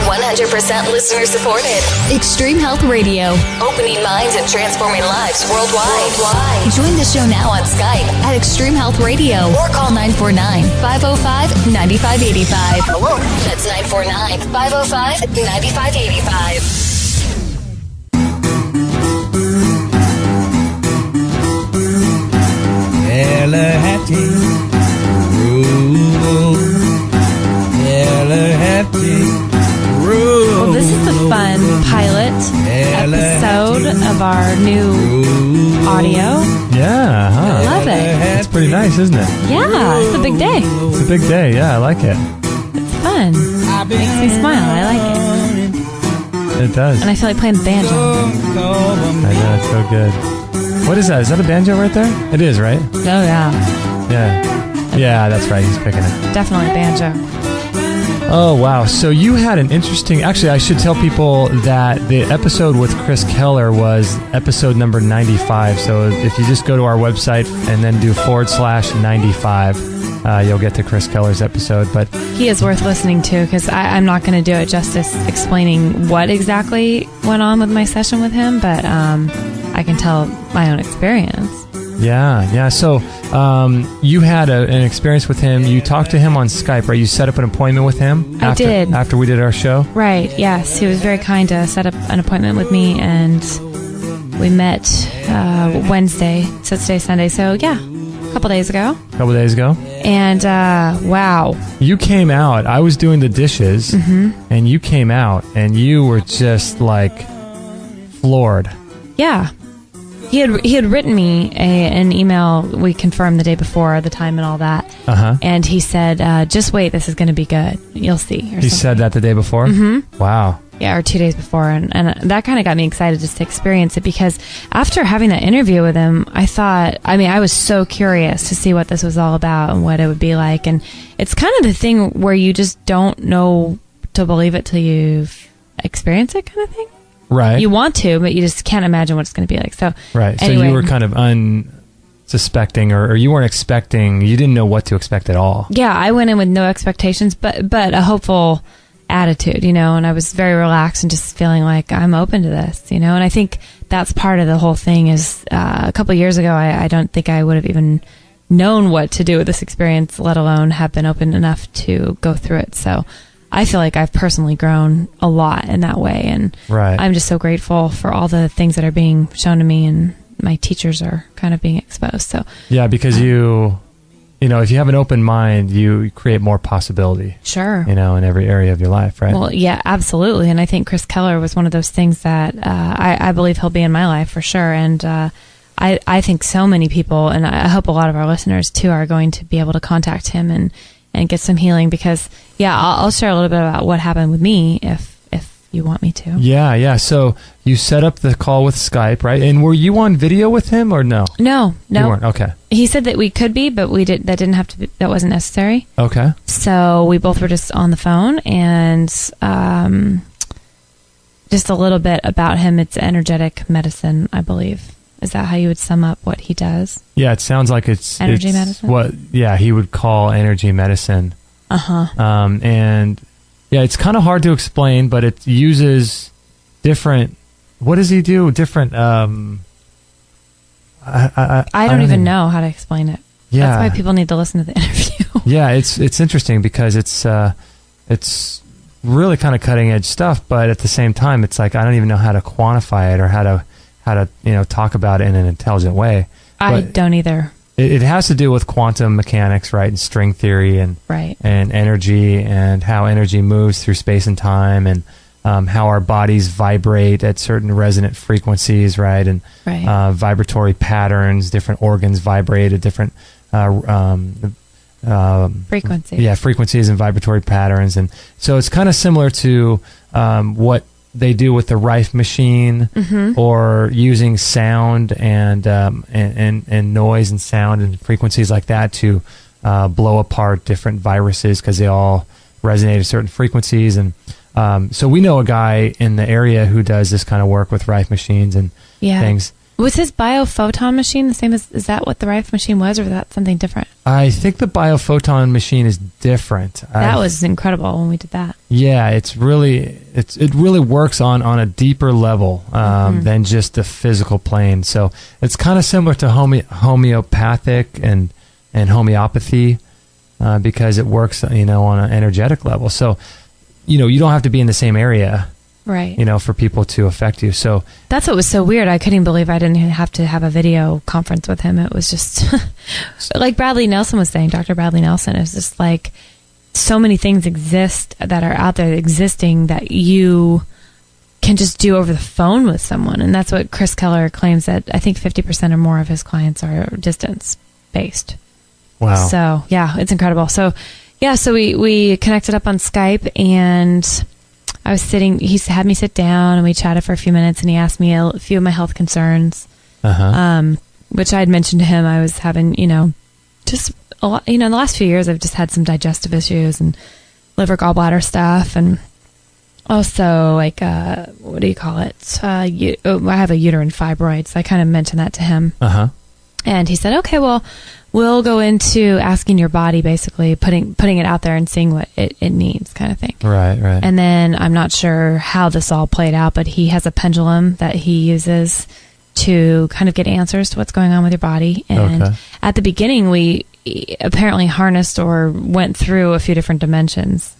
100% listener supported. Extreme Health Radio. Opening minds and transforming lives worldwide. Join the show now on Skype at Extreme Health Radio or call 949-505-9585. Hello. That's 949-505-9585. Well, this is the fun pilot episode of our new audio. Yeah, huh? Love it. It's pretty nice, isn't it? Yeah, it's a big day. It's a big day. Yeah, I like it. It's fun. Makes me smile. I like it. It does. And I feel like playing the banjo. I know, it's so good. What is that? Is that a banjo right there? It is, right? Oh, yeah. Yeah. Yeah, that's right. He's picking it. Definitely a banjo. Oh, wow. So you had an interesting... Actually, I should tell people that the episode with Chris Keller was episode number 95. So if you just go to our website and then do /95, you'll get to Chris Keller's episode. But he is worth listening to because I'm not going to do it justice explaining what exactly went on with my session with him, but I can tell my own experience. Yeah. So you had an experience with him. You talked to him on Skype, right? You set up an appointment with him? I did. After we did our show? Right, yes. He was very kind to set up an appointment with me, and we met Wednesday, Saturday, Sunday. So, yeah, a couple days ago. And, wow. You came out. I was doing the dishes, and you came out, and you were just, like, floored. Yeah. He had written me an email. We confirmed the day before, the time and all that. And he said, just wait, this is going to be good. You'll see. He said that the day before? Mm-hmm. Wow. Yeah, or 2 days before. And that kind of got me excited just to experience it because after having that interview with him, I was so curious to see what this was all about and what it would be like. And it's kind of the thing where you just don't know to believe it till you've experienced it kind of thing. Right. You want to, but you just can't imagine what it's going to be like. So, right. Anyway. So you were kind of unsuspecting or you weren't expecting, you didn't know what to expect at all. Yeah, I went in with no expectations, but a hopeful attitude, and I was very relaxed and just feeling like I'm open to this, and I think that's part of the whole thing is a couple of years ago, I don't think I would have even known what to do with this experience, let alone have been open enough to go through it. So I feel like I've personally grown a lot in that way, and I'm just so grateful for all the things that are being shown to me, and my teachers are kind of being exposed. So yeah, because if you have an open mind, you create more possibility. Sure. In every area of your life, right? Well, yeah, absolutely. And I think Chris Keller was one of those things that I believe he'll be in my life for sure. And I think so many people, and I hope a lot of our listeners too, are going to be able to contact him and get some healing because, yeah, I'll share a little bit about what happened with me if you want me to. Yeah. So you set up the call with Skype, right? And were you on video with him or no? No. You weren't. Okay. He said that we could be, but that didn't have to be, that wasn't necessary. Okay. So we both were just on the phone and just a little bit about him. It's energetic medicine, I believe. Is that how you would sum up what he does? Yeah, it sounds like it's energy medicine. What? Yeah, he would call energy medicine. And yeah, it's kind of hard to explain, but it uses different. What does he do? Different. I don't even know how to explain it. Yeah, that's why people need to listen to the interview. Yeah, it's interesting because it's really kind of cutting edge stuff, but at the same time, it's like I don't even know how to quantify it or how to talk about it in an intelligent way. I don't either. It has to do with quantum mechanics, right, and string theory and energy and how energy moves through space and time and how our bodies vibrate at certain resonant frequencies, right, and vibratory patterns, different organs vibrate at different frequencies. Yeah, frequencies and vibratory patterns. And so it's kind of similar to what they do with the Rife machine, or using sound and noise and sound and frequencies like that to blow apart different viruses because they all resonate at certain frequencies. And so we know a guy in the area who does this kind of work with Rife machines and things. Was his biophoton machine the same as, is that what the Rife machine was, or was that something different? I think the biophoton machine is different. That was incredible when we did that. Yeah, it really works on a deeper level than just the physical plane. So it's kind of similar to homeopathic and homeopathy because it works, on an energetic level. So, you don't have to be in the same area. Right. For people to affect you. So that's what was so weird. I couldn't even believe I didn't have to have a video conference with him. It was just like Bradley Nelson was saying, Dr. Bradley Nelson, is just like so many things exist that are out there existing that you can just do over the phone with someone. And that's what Chris Keller claims, that I think 50% or more of his clients are distance based. Wow. So yeah, it's incredible. So yeah, so we connected up on Skype, and I was he had me sit down, and we chatted for a few minutes, and he asked me a few of my health concerns, which I had mentioned to him. I was having, just a lot, in the last few years, I've just had some digestive issues and liver gallbladder stuff. And also like, what do you call it? I have a uterine fibroid. So I kind of mentioned that to him. And he said, okay, well, we'll go into asking your body, basically putting it out there and seeing what it needs, kind of thing. Right. And then I'm not sure how this all played out, but he has a pendulum that he uses to kind of get answers to what's going on with your body. And at the beginning, we apparently harnessed or went through a few different dimensions.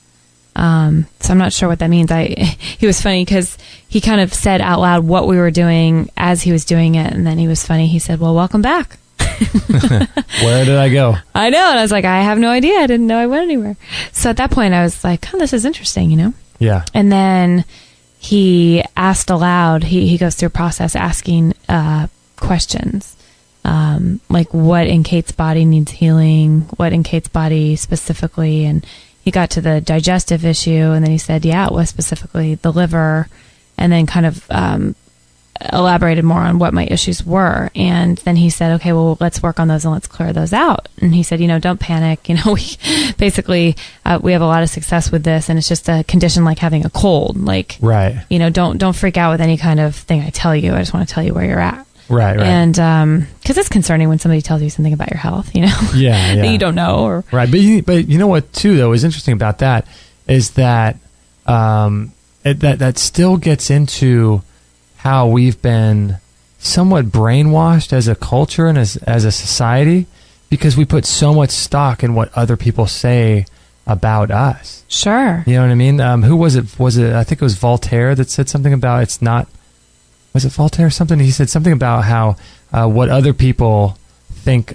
So I'm not sure what that means. He was funny because he kind of said out loud what we were doing as he was doing it. And then he was funny. He said, well, welcome back. Where did I go? I know. And I was like, I have no idea. I didn't know I went anywhere. So at that point I was like, oh, this is interesting, Yeah. And then he asked aloud, he goes through a process asking questions, like what in Kate's body needs healing, what in Kate's body specifically. And he got to the digestive issue, and then he said, yeah, it was specifically the liver, and then kind of elaborated more on what my issues were. And then he said, okay, well, let's work on those and let's clear those out. And he said, don't panic. We basically, we have a lot of success with this, and it's just a condition like having a cold. Like, right. Don't freak out with any kind of thing I tell you. I just want to tell you where you're at. Right. And because it's concerning when somebody tells you something about your health, yeah. that you don't know. Or right. But you know what, too, though, is interesting about that is that that still gets into how we've been somewhat brainwashed as a culture and as a society, because we put so much stock in what other people say about us. Sure. You know what I mean? Who was it? I think it was Voltaire that said something about it's not. Was it Voltaire or something? He said something about how what other people think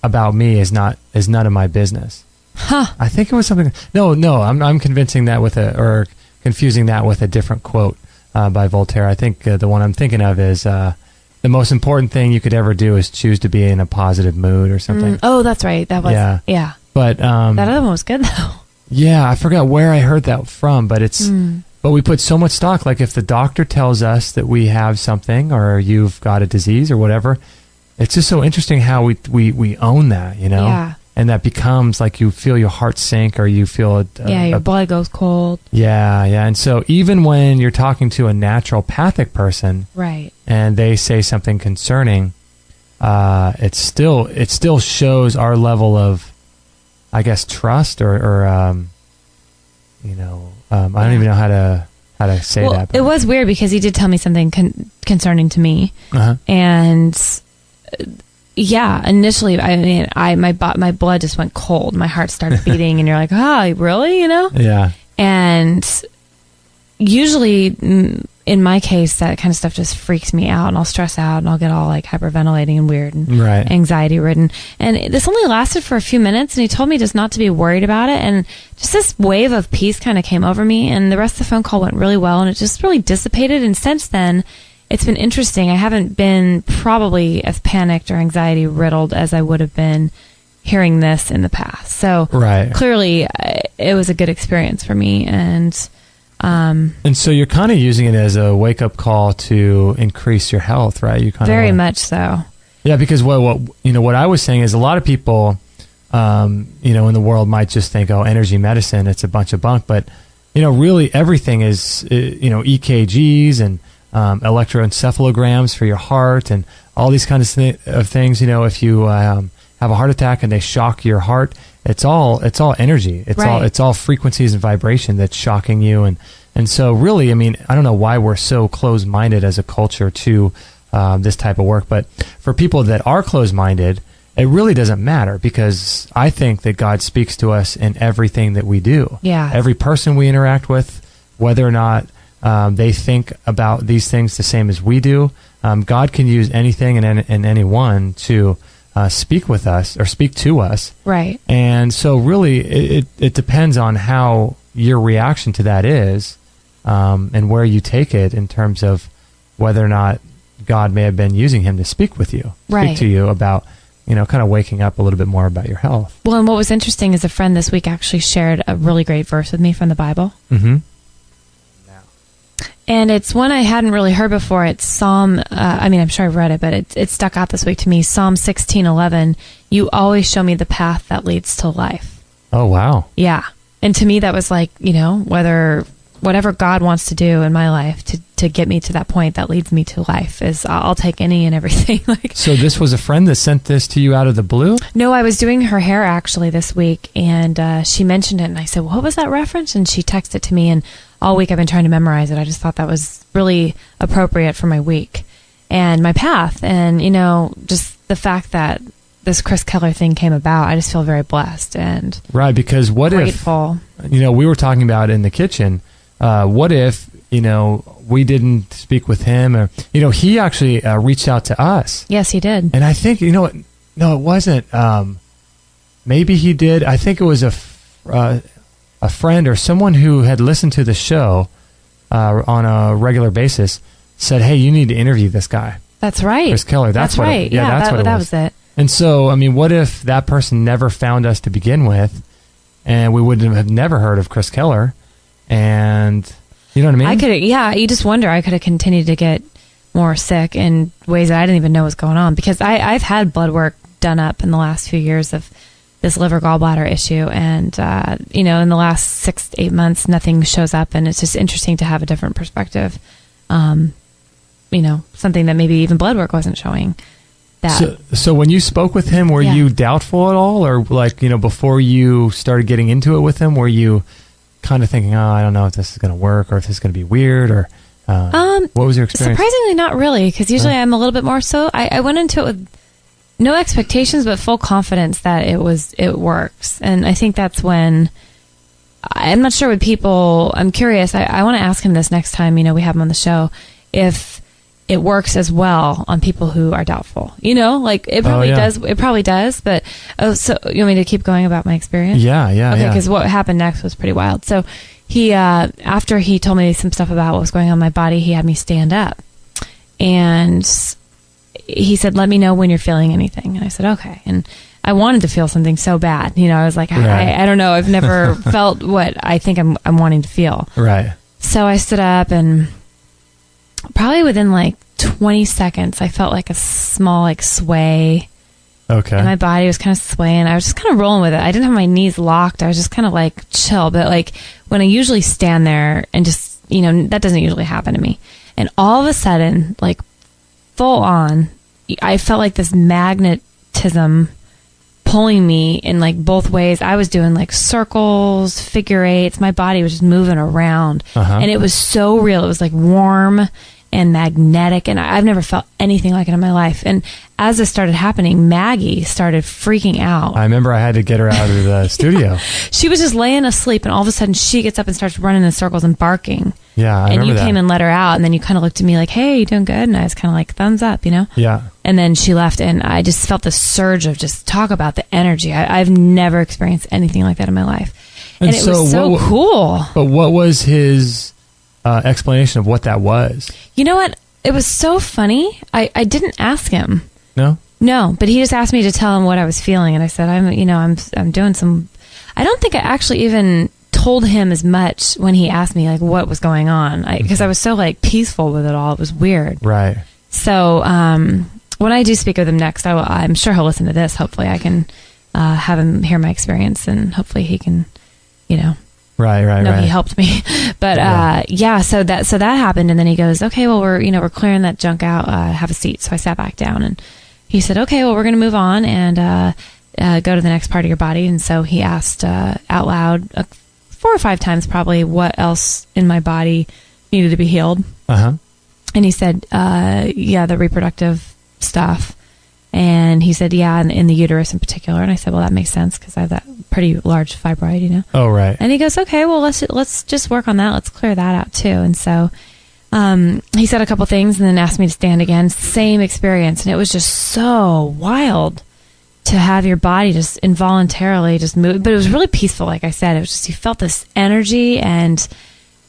about me is none of my business. Huh. I think it was something. No. I'm confusing that with a different quote by Voltaire. I think the one I'm thinking of is the most important thing you could ever do is choose to be in a positive mood or something. Oh, that's right. That was yeah. But that other one was good though. Yeah, I forgot where I heard that from, but it's. But we put so much stock, like if the doctor tells us that we have something or you've got a disease or whatever, it's just so interesting how we own that, Yeah. And that becomes like you feel your heart sink or you feel your blood goes cold. Yeah. And so even when you're talking to a naturopathic person, right, and they say something concerning, it still shows our level of, I guess, trust or I don't even know how to say that. But it was weird because he did tell me something concerning to me, and initially, I mean, my blood just went cold. My heart started beating, and you're like, oh, really? Yeah. And usually, in my case, that kind of stuff just freaks me out, and I'll stress out, and I'll get all like hyperventilating and weird and anxiety ridden. And this only lasted for a few minutes, and he told me just not to be worried about it. And just this wave of peace kind of came over me, and the rest of the phone call went really well, and it just really dissipated. And since then, it's been interesting. I haven't been probably as panicked or anxiety riddled as I would have been hearing this in the past. So clearly, it was a good experience for me. And so you're kind of using it as a wake-up call to increase your health, right? You kind very much so. Yeah, because what I was saying is a lot of people, in the world might just think, oh, energy medicine, it's a bunch of bunk. But, really everything is, EKGs and electroencephalograms for your heart and all these kinds of things. You know, if you have a heart attack and they shock your heart, it's all energy. It's all frequencies and vibration that's shocking you. And so really, I mean, I don't know why we're so closed-minded as a culture to this type of work, but for people that are closed-minded, it really doesn't matter, because I think that God speaks to us in everything that we do. Yeah. Every person we interact with, whether or not they think about these things the same as we do, God can use anything and anyone to speak with us or speak to us. Right. And so really it depends on how your reaction to that is, and where you take it in terms of whether or not God may have been using him to speak with you, speak to you about, you know, kind of waking up a little bit more about your health. Well, and what was interesting is a friend this week actually shared a really great verse with me from the Bible. Mm-hmm. And it's one I hadn't really heard before. It's Psalm, I'm sure I've read it, but it stuck out this week to me. Psalm 16:11. You always show me the path that leads to life. Oh, wow. Yeah. And to me, that was like, you know, whatever God wants to do in my life to get me to that point that leads me to life is I'll take any and everything. So this was a friend that sent this to you out of the blue? No, I was doing her hair actually this week, and she mentioned it, and I said, well, what was that reference? And she texted it to me, and all week I've been trying to memorize it. I just thought that was really appropriate for my week and my path. And, you know, just the fact that this Chris Keller thing came about, I just feel very blessed and right, because what grateful. If, you know, we were talking about in the kitchen, what if, you know, we didn't speak with him, or, you know, he actually reached out to us. Yes, he did. And I think, you know what, no, it wasn't, maybe he did. I think it was a friend or someone who had listened to the show on a regular basis said, hey, you need to interview this guy. That's right. Chris Keller. That's what right. It, yeah, that's what that it was it. And so, I mean, what if that person never found us to begin with, and we would have never heard of Chris Keller? And you know what I mean? You just wonder, I could have continued to get more sick in ways that I didn't even know was going on, because I've had blood work done up in the last few years of this liver gallbladder issue. And, you know, in the last 6 to 8 months, nothing shows up, and it's just interesting to have a different perspective. You know, something that maybe even blood work wasn't showing. So when you spoke with him, were you doubtful at all? Or like, you know, before you started getting into it with him, were you kind of thinking, I don't know if this is going to work, or if this is going to be weird, or what was your experience? Surprisingly not really, because usually I'm a little bit more so. I went into it with no expectations, but full confidence that it works. And I think that's when, I'm not sure with people, I'm curious, I want to ask him this next time, you know, we have him on the show, if it works as well on people who are doubtful. You know, like it probably does. It probably does. But so you want me to keep going about my experience? Yeah. Okay, because what happened next was pretty wild. So he, after he told me some stuff about what was going on in my body, he had me stand up, and he said, "Let me know when you're feeling anything." And I said, "Okay." And I wanted to feel something so bad. You know, I was like, I don't know. I've never felt what I think I'm wanting to feel. Right. So I stood up, and probably within like 20 seconds, I felt like a small like sway. Okay. And my body was kind of swaying. I was just kind of rolling with it. I didn't have my knees locked. I was just kind of like chill. But like when I usually stand there and just, you know, that doesn't usually happen to me. And all of a sudden, like full on, I felt like this magnetism pulling me in like both ways. I was doing like circles, figure eights. My body was just moving around. And it was so real. It was like warm and magnetic, and I've never felt anything like it in my life. And as this started happening, Maggie started freaking out. I remember I had to get her out of the studio. She was just laying asleep, and all of a sudden she gets up and starts running in circles and barking. Yeah, I remember And you that. came and let her out, and then you kind of looked at me like, hey, you doing good? And I was kind of like, thumbs up, you know? Yeah. And then she left, and I just felt this surge of just talk about the energy. I've never experienced anything like that in my life. And it was so cool. But what was his explanation of what that was? You know what? It was so funny. I didn't ask him. No, but he just asked me to tell him what I was feeling, and I said, I'm doing some. I don't think I actually even told him as much when he asked me like what was going on, because I was so like peaceful with it all. It was weird. Right. So when I do speak with him next, I'm sure he'll listen to this. Hopefully, I can have him hear my experience, and hopefully he can, you know, Right. No, he helped me. But so that happened, and then he goes, okay, well, we're clearing that junk out. Have a seat. So I sat back down, and he said, okay, well, we're going to move on and go to the next part of your body. And so he asked out loud 4 or 5 times probably what else in my body needed to be healed. And he said, the reproductive stuff. And he said, in the uterus in particular. And I said, well, that makes sense because I have that pretty large fibroid, Oh, right. And he goes, okay, well, let's just work on that. Let's clear that out too. And so he said a couple things and then asked me to stand again. Same experience. And it was just so wild to have your body just involuntarily just move. But it was really peaceful, like I said. It was just, you felt this energy and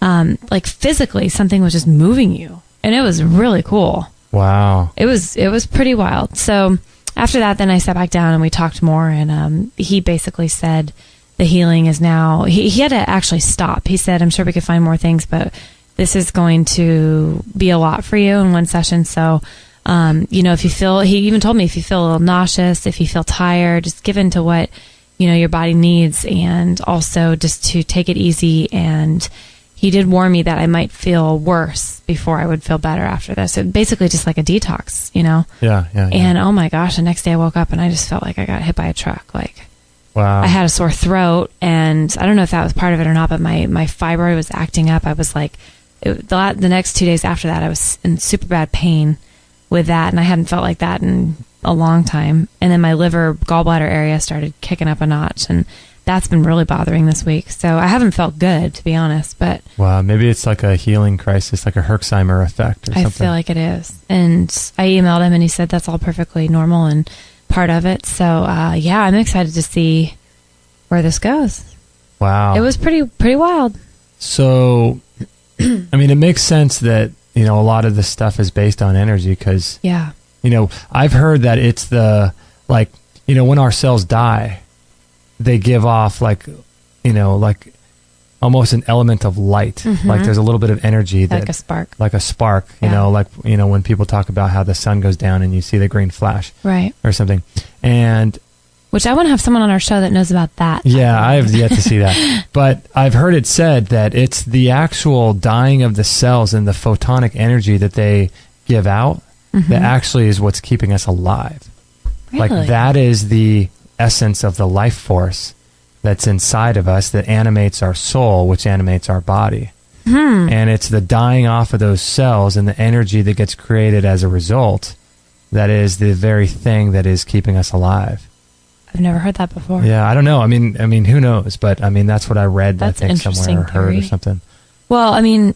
like physically something was just moving you. And it was really cool. Wow. It was pretty wild. So after that, then I sat back down and we talked more. And he basically said the healing is now, he had to actually stop. He said, I'm sure we could find more things, but this is going to be a lot for you in one session. So, if you feel, he even told me if you feel a little nauseous, if you feel tired, just give in to what, your body needs, and also just to take it easy. And he did warn me that I might feel worse before I would feel better after this. So basically just like a detox, Yeah. And oh my gosh, the next day I woke up and I just felt like I got hit by a truck. Like, wow. I had a sore throat, and I don't know if that was part of it or not, but my fibroid was acting up. I was like, the next 2 days after that, I was in super bad pain with that, and I hadn't felt like that in a long time. And then my liver gallbladder area started kicking up a notch, and that's been really bothering this week. So I haven't felt good, to be honest. But wow, maybe it's like a healing crisis, like a Herxheimer effect or something. I feel like it is. And I emailed him and he said that's all perfectly normal and part of it. So I'm excited to see where this goes. Wow. It was pretty wild. So I mean, it makes sense that, a lot of this stuff is based on energy because, I've heard that it's the, like, when our cells die, they give off like almost an element of light. Mm-hmm. Like there's a little bit of energy that like a spark, when people talk about how the sun goes down and you see the green flash, right, or something. And which I want to have someone on our show that knows about that. Yeah, I have yet to see that. But I've heard it said that it's the actual dying of the cells and the photonic energy that they give out that actually is what's keeping us alive. Really? Like that is the essence of the life force that's inside of us that animates our soul, which animates our body. And it's the dying off of those cells and the energy that gets created as a result that is the very thing that is keeping us alive. I've never heard that before. Yeah, I don't know. I mean, who knows? But I mean, that's what I read. That's I think somewhere or heard or something. Well, I mean,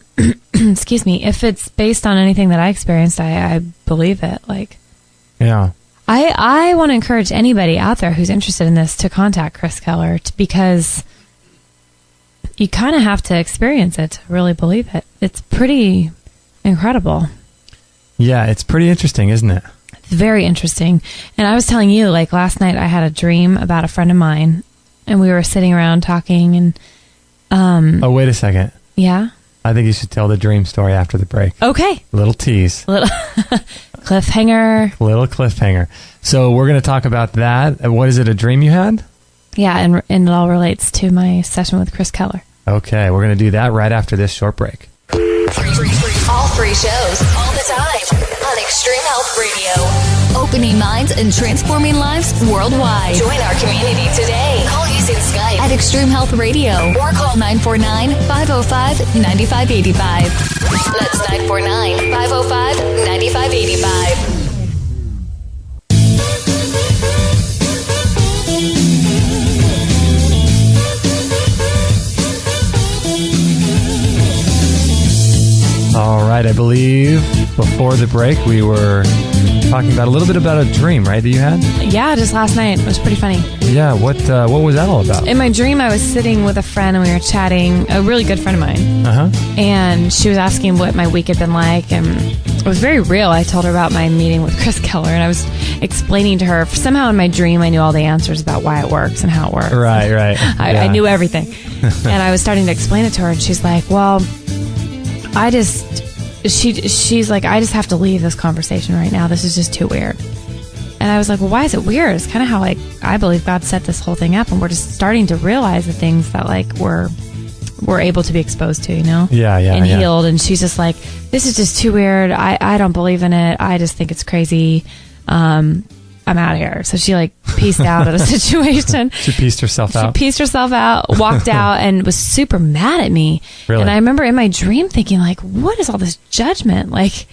excuse me. If it's based on anything that I experienced, I believe it. Like, yeah. I want to encourage anybody out there who's interested in this to contact Chris Keller because you kind of have to experience it to really believe it. It's pretty incredible. Yeah, it's pretty interesting, isn't it? Very interesting. And I was telling you, like last night I had a dream about a friend of mine and we were sitting around talking and oh, wait a second. Yeah? I think you should tell the dream story after the break. Okay. Little tease. Little cliffhanger. Little cliffhanger. So we're going to talk about that. What is it, a dream you had? Yeah, and it all relates to my session with Chris Keller. Okay, we're going to do that right after this short break. All 3 shows, all the time, on Extreme Health Radio. Opening minds and transforming lives worldwide. Join our community today. Call using Skype at Extreme Health Radio or call 949-505-9585. That's 949-505-9585. All right, I believe before the break we were talking about a little bit about a dream, right, that you had? Yeah, just last night. It was pretty funny. Yeah, what was that all about? In my dream, I was sitting with a friend and we were chatting, a really good friend of mine. And she was asking what my week had been like, and it was very real. I told her about my meeting with Chris Keller, and I was explaining to her, somehow in my dream, I knew all the answers about why it works and how it works. Right. I knew everything. And I was starting to explain it to her, and she's like, well, she's like, I just have to leave this conversation right now. This is just too weird. And I was like, well, why is it weird? It's kind of how, like, I believe God set this whole thing up, and we're just starting to realize the things that, like, were were able to be exposed to, Yeah, and healed. And she's just like, this is just too weird. I don't believe in it. I just think it's crazy. I'm out of here. So she like pieced out of the situation. She pieced herself out, walked out, and was super mad at me. Really? And I remember in my dream thinking like, what is all this judgment? Like,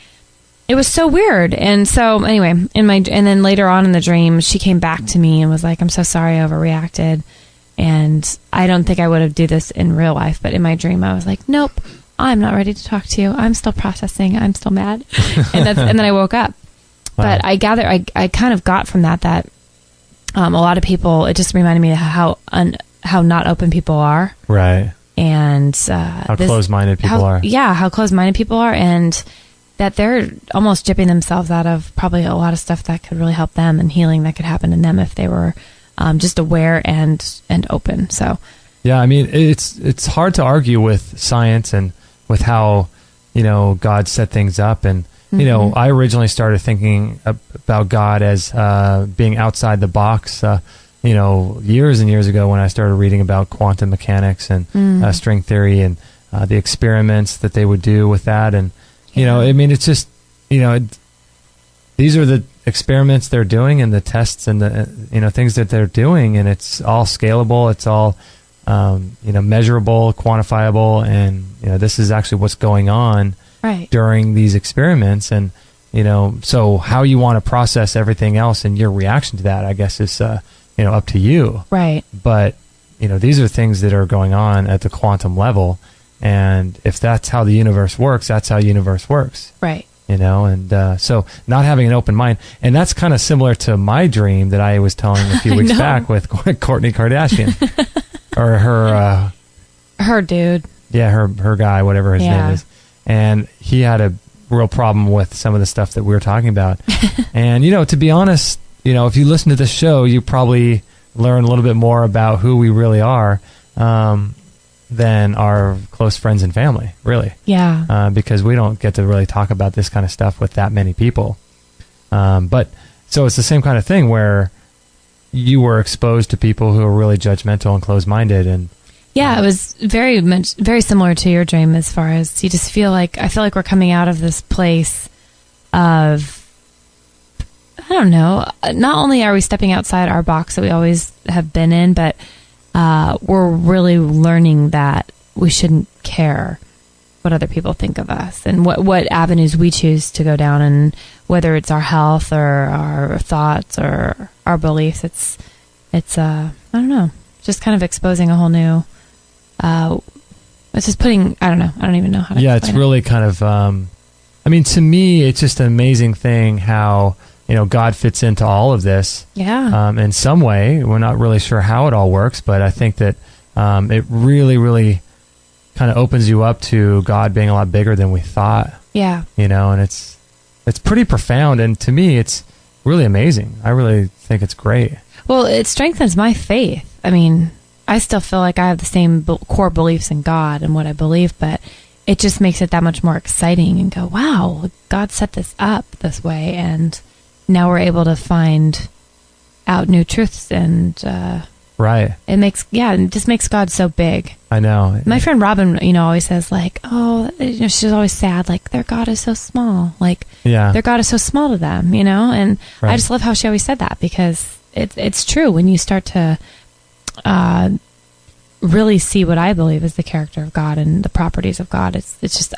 it was so weird. And so anyway, and then later on in the dream, she came back to me and was like, I'm so sorry I overreacted. And I don't think I would have do this in real life, but in my dream, I was like, nope, I'm not ready to talk to you. I'm still processing. I'm still mad. And then I woke up. Wow. But I gather, I kind of got from that a lot of people, it just reminded me of how not open people are. Right. And how closed-minded people are. Yeah, how closed-minded people are. And that they're almost gypping themselves out of probably a lot of stuff that could really help them and healing that could happen in them if they were just aware and open. So, yeah, I mean, it's hard to argue with science and with how, God set things up. And, I originally started thinking about God as being outside the box, years and years ago when I started reading about quantum mechanics and string theory and the experiments that they would do with that. And, I mean, it's just, these are the experiments they're doing and the tests and the, things that they're doing. And it's all scalable. It's all, measurable, quantifiable. And, this is actually what's going on during these experiments. And, so how you want to process everything else and your reaction to that, I guess, is, up to you. Right. But, these are things that are going on at the quantum level. And if that's how the universe works, that's how the universe works. Right. So not having an open mind. And that's kind of similar to my dream that I was telling a few weeks back with Kourtney Kardashian. Or her dude. Yeah, her guy, whatever his name is. And he had a real problem with some of the stuff that we were talking about. And, to be honest, if you listen to this show, you probably learn a little bit more about who we really are than our close friends and family, really. Yeah. Because we don't get to really talk about this kind of stuff with that many people. But so it's the same kind of thing where you were exposed to people who are really judgmental and closed-minded. And yeah, it was very similar to your dream as far as you just I feel like we're coming out of this place of, I don't know, not only are we stepping outside our box that we always have been in, but we're really learning that we shouldn't care what other people think of us and what avenues we choose to go down, and whether it's our health or our thoughts or our beliefs. It's I don't know, just kind of exposing a whole new, it's just putting, I don't even know how to explain it's really kind of, to me, it's just an amazing thing how, God fits into all of this. Yeah. In some way. We're not really sure how it all works, but I think that it really, really kind of opens you up to God being a lot bigger than we thought. Yeah. And it's pretty profound. And to me, it's really amazing. I really think it's great. Well, it strengthens my faith. I still feel like I have the same core beliefs in God and what I believe, but it just makes it that much more exciting and go, wow, God set this up this way. And now we're able to find out new truths, and right. It just makes God so big. I know. My friend Robin, always says like, oh, she's always sad, like their God is so small, like their God is so small to them, and I just love how she always said that, because it's true when you start to really see what I believe is the character of God and the properties of God. It's just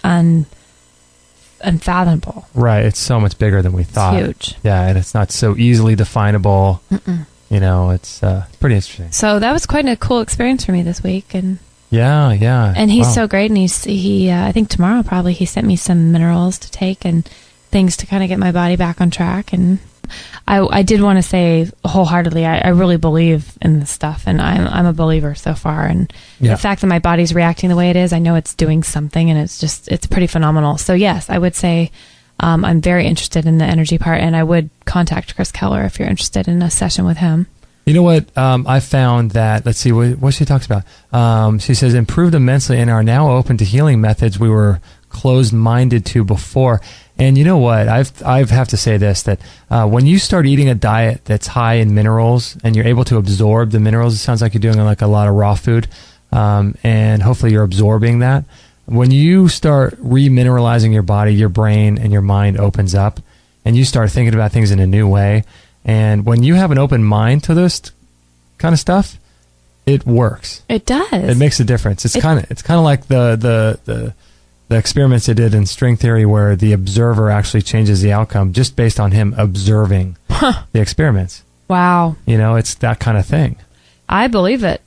unfathomable. Right. It's so much bigger than we thought. It's huge. Yeah, and it's not so easily definable. It's pretty interesting. So that was quite a cool experience for me this week. And yeah. And he's so great. And he I think tomorrow probably he sent me some minerals to take and things to kind of get my body back on track. And I did want to say wholeheartedly, I really believe in this stuff, and I'm a believer so far. And the fact that my body's reacting the way it is, I know it's doing something, and it's pretty phenomenal. So yes, I would say I'm very interested in the energy part, and I would contact Chris Keller if you're interested in a session with him. You know what? I found that, let's see what she talks about. She says, improved immensely and are now open to healing methods we were closed-minded to before. And you know what? I have to say this, that when you start eating a diet that's high in minerals and you're able to absorb the minerals, it sounds like you're doing like a lot of raw food. and hopefully you're absorbing that. When you start remineralizing your body, your brain and your mind opens up, and you start thinking about things in a new way. And when you have an open mind to this kind of stuff, it works. It does. It makes a difference. It's kind of like the experiments they did in string theory, where the observer actually changes the outcome just based on him observing the experiments. Wow. It's that kind of thing. I believe it.